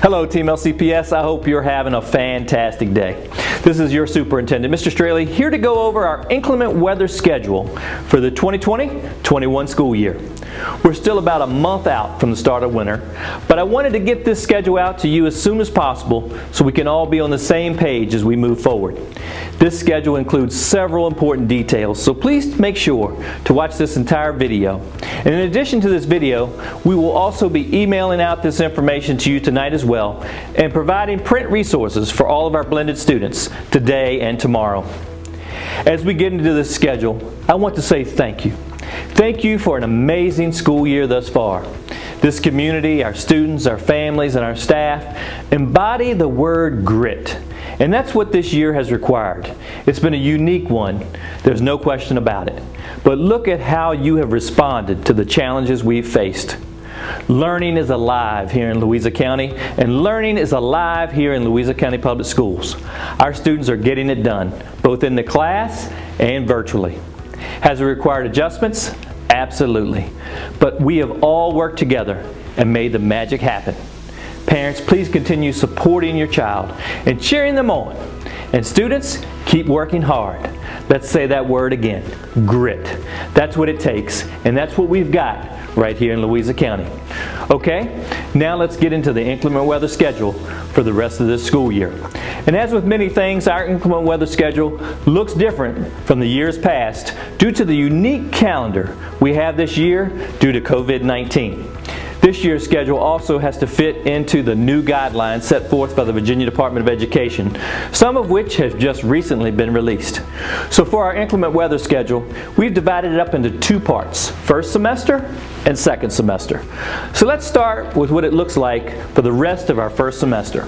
Hello Team LCPS, I hope you're having a fantastic day. This is your superintendent, Mr. Straley, here to go over our inclement weather schedule for the 2020-21 school year. We're still about a month out from the start of winter, but I wanted to get this schedule out to you as soon as possible so we can all be on the same page as we move forward. This schedule includes several important details, so please make sure to watch this entire video. And in addition to this video, we will also be emailing out this information to you tonight as well and providing print resources for all of our blended students today and tomorrow. As we get into this schedule, I want to say thank you. Thank you for an amazing school year thus far. This community, our students, our families, and our staff embody the word grit. And that's what this year has required. It's been a unique one, there's no question about it. But look at how you have responded to the challenges we've faced. Learning is alive here in Louisa County, and learning is alive here in Louisa County Public Schools. Our students are getting it done, both in the class and virtually. Has it required adjustments? Absolutely. But we have all worked together and made the magic happen. Parents, please continue supporting your child and cheering them on. And students, keep working hard. Let's say that word again, grit. That's what it takes, and that's what we've got right here in Louisa County. Okay, now let's get into the inclement weather schedule for the rest of this school year. And as with many things, our inclement weather schedule looks different from the years past due to the unique calendar we have this year due to COVID-19. This year's schedule also has to fit into the new guidelines set forth by the Virginia Department of Education, some of which have just recently been released. So for our inclement weather schedule, we've divided it up into two parts, first semester and second semester. So let's start with what it looks like for the rest of our first semester.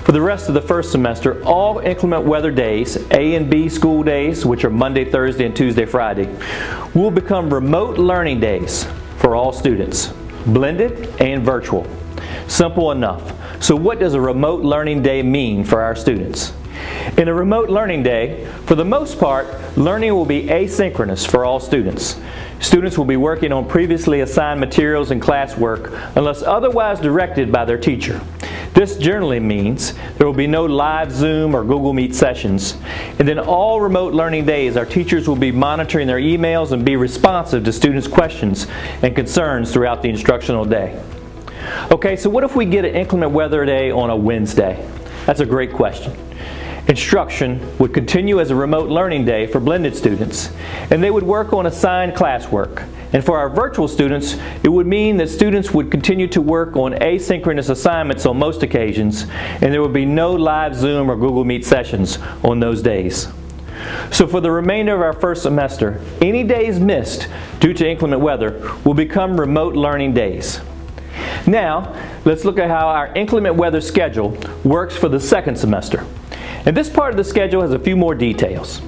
For the rest of the first semester, all inclement weather days, A and B school days, which are Monday, Thursday, and Tuesday, Friday, will become remote learning days for all students. Blended and virtual. Simple enough. So what does a remote learning day mean for our students? In a remote learning day, for the most part, learning will be asynchronous for all students. Students will be working on previously assigned materials and classwork unless otherwise directed by their teacher. This generally means there will be no live Zoom or Google Meet sessions. And then all remote learning days, our teachers will be monitoring their emails and be responsive to students' questions and concerns throughout the instructional day. Okay, so what if we get an inclement weather day on a Wednesday? That's a great question. Instruction would continue as a remote learning day for blended students, and they would work on assigned classwork. And for our virtual students, it would mean that students would continue to work on asynchronous assignments on most occasions, and there would be no live Zoom or Google Meet sessions on those days. So for the remainder of our first semester, any days missed due to inclement weather will become remote learning days. Now, let's look at how our inclement weather schedule works for the second semester. And this part of the schedule has a few more details.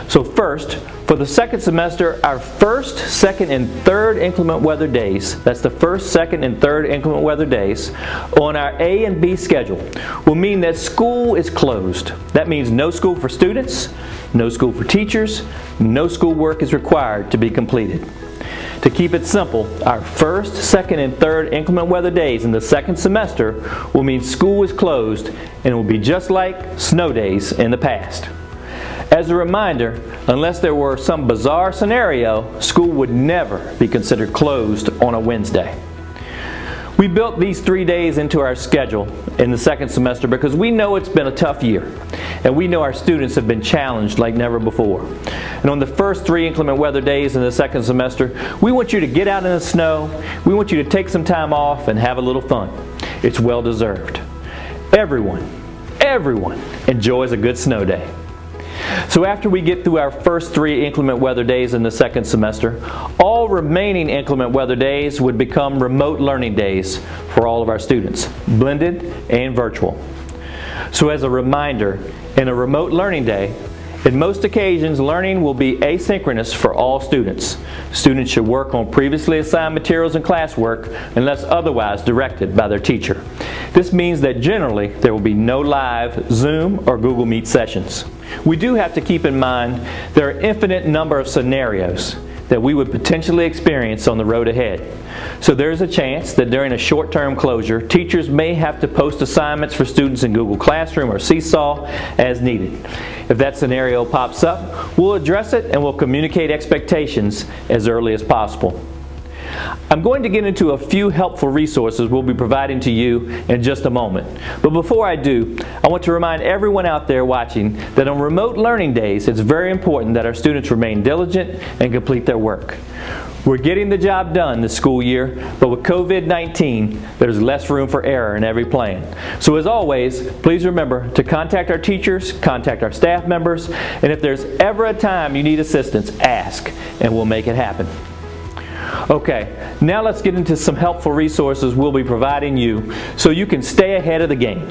So first, for the second semester, our first, second, and third inclement weather days, that's the first, second, and third inclement weather days, on our A and B schedule will mean that school is closed. That means no school for students, no school for teachers, no school work is required to be completed. To keep it simple, our first, second, and third inclement weather days in the second semester will mean school is closed and it will be just like snow days in the past. As a reminder, unless there were some bizarre scenario, school would never be considered closed on a Wednesday. We built these 3 days into our schedule in the second semester because we know it's been a tough year, and we know our students have been challenged like never before. And on the first 3 inclement weather days in the second semester, we want you to get out in the snow, we want you to take some time off and have a little fun. It's well deserved. Everyone enjoys a good snow day. So after we get through our first 3 inclement weather days in the second semester, all remaining inclement weather days would become remote learning days for all of our students, blended and virtual. So as a reminder, in a remote learning day, in most occasions, learning will be asynchronous for all students. Students should work on previously assigned materials and classwork unless otherwise directed by their teacher. This means that generally there will be no live Zoom or Google Meet sessions. We do have to keep in mind there are an infinite number of scenarios. that we would potentially experience on the road ahead. So there's a chance that during a short-term closure, teachers may have to post assignments for students in Google Classroom or Seesaw as needed. If that scenario pops up, we'll address it and we'll communicate expectations as early as possible. I'm going to get into a few helpful resources we'll be providing to you in just a moment. But before I do, I want to remind everyone out there watching that on remote learning days, it's very important that our students remain diligent and complete their work. We're getting the job done this school year, but with COVID-19, there's less room for error in every plan. So as always, please remember to contact our teachers, contact our staff members, and if there's ever a time you need assistance, ask, and we'll make it happen. Okay, now let's get into some helpful resources we'll be providing you so you can stay ahead of the game.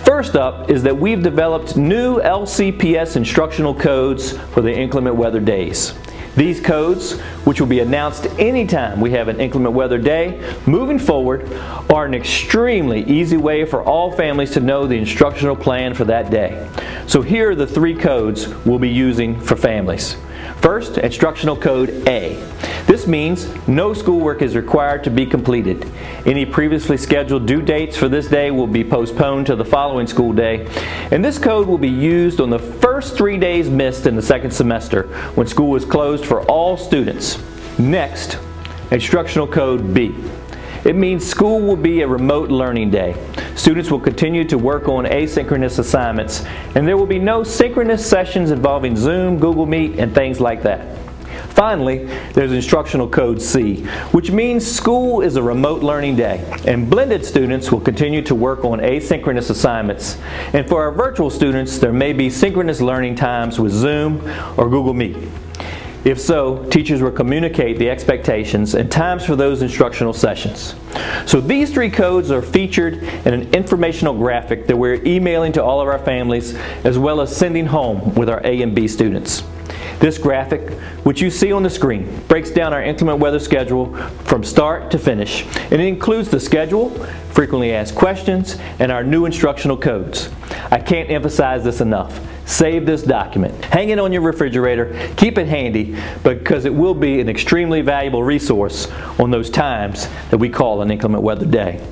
First up is that we've developed new LCPS instructional codes for the inclement weather days. These codes, which will be announced anytime we have an inclement weather day, moving forward, are an extremely easy way for all families to know the instructional plan for that day. So here are the 3 codes we'll be using for families. First, instructional code A. This means no schoolwork is required to be completed. Any previously scheduled due dates for this day will be postponed to the following school day, and this code will be used on the first 3 days missed in the second semester when school is closed for all students. Next, instructional code B. It means school will be a remote learning day. Students will continue to work on asynchronous assignments, and there will be no synchronous sessions involving Zoom, Google Meet, and things like that. Finally, there's instructional code C, which means school is a remote learning day, and blended students will continue to work on asynchronous assignments. And for our virtual students, there may be synchronous learning times with Zoom or Google Meet. If so, teachers will communicate the expectations and times for those instructional sessions. So these 3 codes are featured in an informational graphic that we're emailing to all of our families, as well as sending home with our A and B students. This graphic, which you see on the screen, breaks down our inclement weather schedule from start to finish, and it includes the schedule, frequently asked questions, and our new instructional codes. I can't emphasize this enough. Save this document. Hang it on your refrigerator. Keep it handy because it will be an extremely valuable resource on those times that we call an inclement weather day.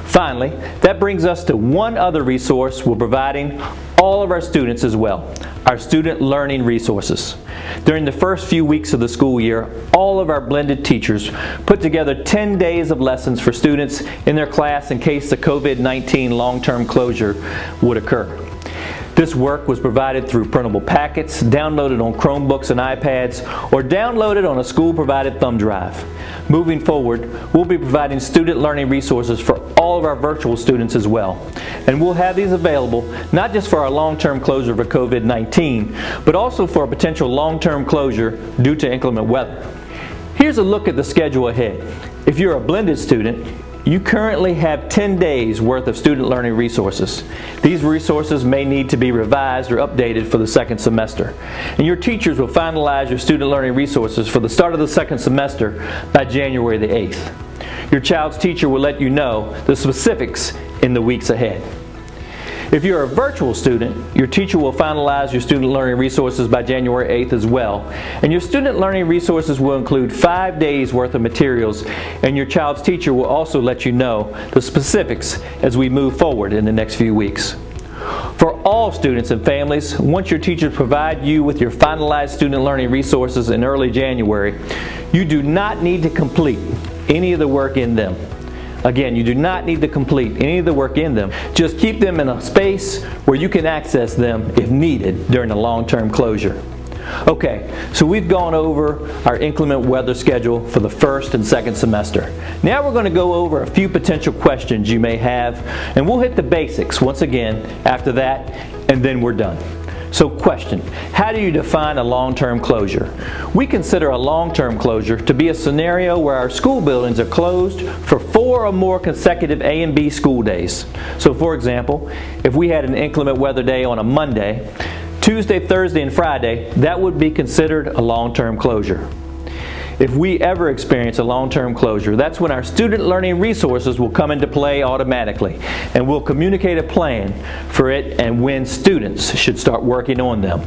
Finally, that brings us to one other resource we're providing all of our students as well, our student learning resources. During the first few weeks of the school year, all of our blended teachers put together 10 days of lessons for students in their class in case the COVID-19 long-term closure would occur. This work was provided through printable packets, downloaded on Chromebooks and iPads, or downloaded on a school-provided thumb drive. Moving forward, we'll be providing student learning resources for all of our virtual students as well. And we'll have these available not just for our long-term closure for COVID-19, but also for a potential long-term closure due to inclement weather. Here's a look at the schedule ahead. If you're a blended student, you currently have 10 days worth of student learning resources. These resources may need to be revised or updated for the second semester. And your teachers will finalize your student learning resources for the start of the second semester by January the 8th. Your child's teacher will let you know the specifics in the weeks ahead. If you're a virtual student, your teacher will finalize your student learning resources by January 8th as well. And your student learning resources will include 5 days worth of materials, and your child's teacher will also let you know the specifics as we move forward in the next few weeks. For all students and families, once your teachers provide you with your finalized student learning resources in early January, you do not need to complete any of the work in them. Again, you do not need to complete any of the work in them. Just keep them in a space where you can access them if needed during a long-term closure. Okay, so we've gone over our inclement weather schedule for the first and second semester. Now we're going to go over a few potential questions you may have, and we'll hit the basics once again after that, and then we're done. So question, how do you define a long-term closure? We consider a long-term closure to be a scenario where our school buildings are closed for 4 or more consecutive A and B school days. So for example, if we had an inclement weather day on a Monday, Tuesday, Thursday, and Friday, that would be considered a long-term closure. If we ever experience a long-term closure, that's when our student learning resources will come into play automatically, and we'll communicate a plan for it and when students should start working on them.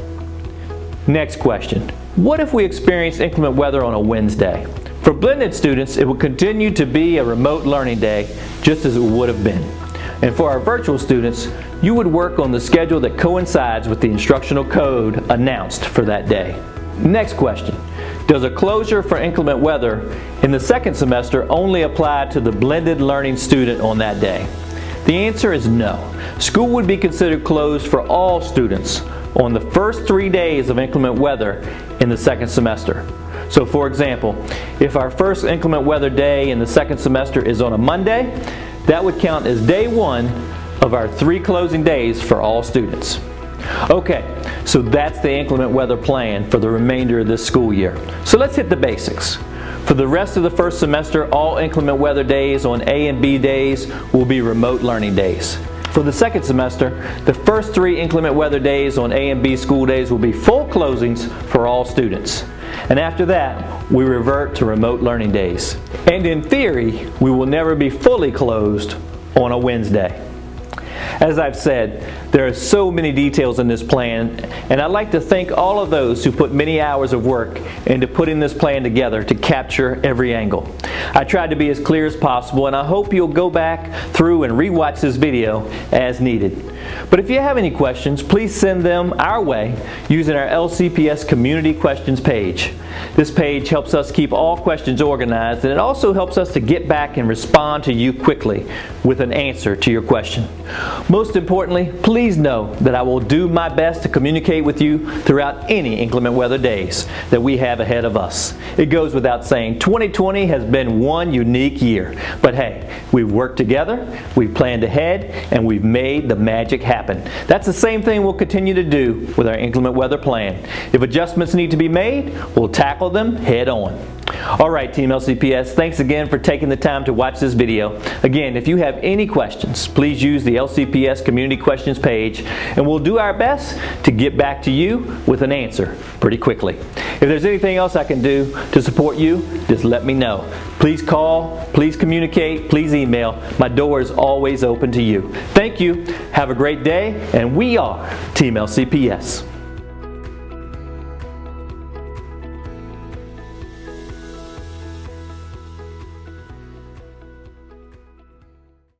Next question. What if we experience inclement weather on a Wednesday? For blended students, it will continue to be a remote learning day, just as it would have been. And for our virtual students, you would work on the schedule that coincides with the instructional code announced for that day. Next question. Does a closure for inclement weather in the second semester only apply to the blended learning student on that day? The answer is no. School would be considered closed for all students on the first 3 days of inclement weather in the second semester. So for example, if our first inclement weather day in the second semester is on a Monday, that would count as day 1 of our 3 closing days for all students. Okay, so that's the inclement weather plan for the remainder of this school year. So let's hit the basics. For the rest of the first semester, all inclement weather days on A and B days will be remote learning days. For the second semester, the first 3 inclement weather days on A and B school days will be full closings for all students. And after that, we revert to remote learning days. And in theory, we will never be fully closed on a Wednesday. As I've said, there are so many details in this plan, and I'd like to thank all of those who put many hours of work into putting this plan together to capture every angle. I tried to be as clear as possible, and I hope you'll go back through and rewatch this video as needed. But if you have any questions, please send them our way using our LCPS Community Questions page. This page helps us keep all questions organized, and it also helps us to get back and respond to you quickly with an answer to your question. Most importantly, please know that I will do my best to communicate with you throughout any inclement weather days that we have ahead of us. It goes without saying, 2020 has been one unique year. But hey, we've worked together, we've planned ahead, and we've made the magic happen. That's the same thing we'll continue to do with our inclement weather plan. If adjustments need to be made, we'll tackle them head on. Alright, Team LCPS, thanks again for taking the time to watch this video. Again, if you have any questions, please use the LCPS Community Questions page, and we'll do our best to get back to you with an answer pretty quickly. If there's anything else I can do to support you, just let me know. Please call, please communicate, please email. My door is always open to you. Thank you, have a great day, and we are Team LCPS.